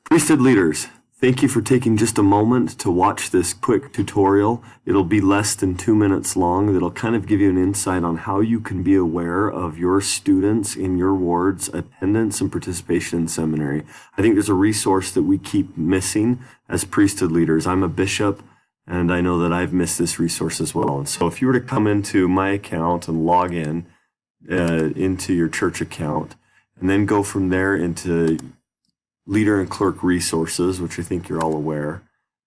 Priesthood leaders, thank you for taking just a moment to watch this quick tutorial. It'll be less than 2 minutes long. That'll kind of give you an insight on how you can be aware of your students in your ward's attendance and participation in seminary. I think there's a resource that we keep missing as priesthood leaders. I'm a bishop, and I know that I've missed this resource as well. And so if you were to come into my account and log in into your church account, and then go from there into Leader and Clerk Resources, which I think you're all aware.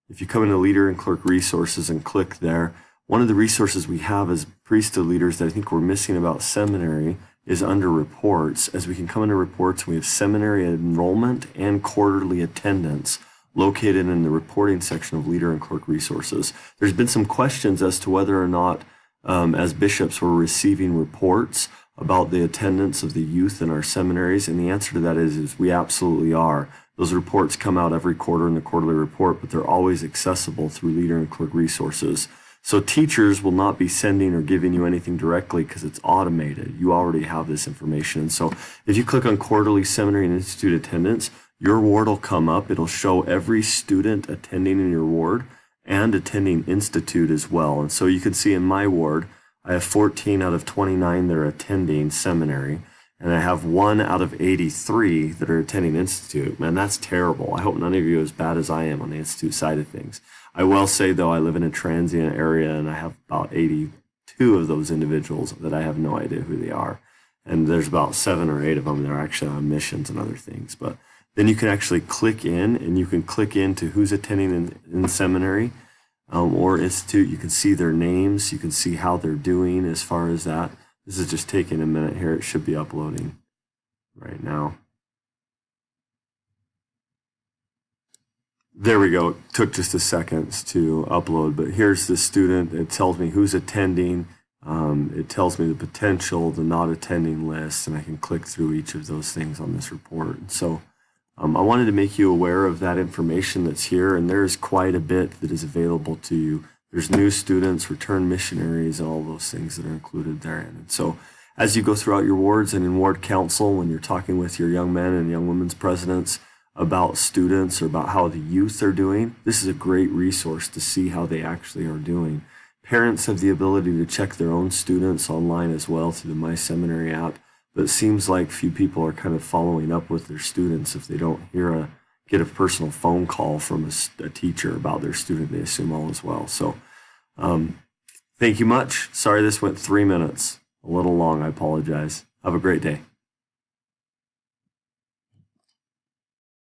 If you come into Leader and Clerk Resources and click there, one of the resources we have as priesthood leaders that I think we're missing about seminary is under reports. As we can come into reports, we have seminary enrollment and quarterly attendance located in the reporting section of Leader and Clerk Resources. There's been some questions as to whether or not, as bishops, we're receiving reports about the attendance of the youth in our seminaries, and the answer to that is we absolutely are. Those reports come out every quarter in the quarterly report, but they're always accessible through Leader and Clerk Resources. So teachers will not be sending or giving you anything directly because it's automated. You already have this information. And so if you click on Quarterly Seminary and Institute Attendance, your ward will come up. It'll show every student attending in your ward and attending Institute as well. And so you can see in my ward, I have 14 out of 29 that are attending seminary, and I have 1 out of 83 that are attending Institute. Man, that's terrible. I hope none of you are as bad as I am on the Institute side of things. I will say, though, I live in a transient area, and I have about 82 of those individuals that I have no idea who they are. And there's about 7 or 8 of them that are actually on missions and other things. But then you can actually click in, and you can click into who's attending in seminary, or Institute. You can see their names. You can see how they're doing as far as that. This is just taking a minute here. It should be uploading right now. There we go. It took just a second to upload, but here's the student. It tells me who's attending. It tells me the potential, the not attending list, and I can click through each of those things on this report. So I wanted to make you aware of that information that's here, and there's quite a bit that is available to you. There's new students, return missionaries, and all those things that are included therein. And so as you go throughout your wards and in ward council, when you're talking with your young men and young women's presidents about students or about how the youth are doing, this is a great resource to see how they actually are doing. Parents have the ability to check their own students online as well through the My Seminary app. But it seems like few people are kind of following up with their students if they don't get a personal phone call from a teacher about their student. They assume all is well. So thank you much. Sorry this went 3 minutes. A little long. I apologize. Have a great day.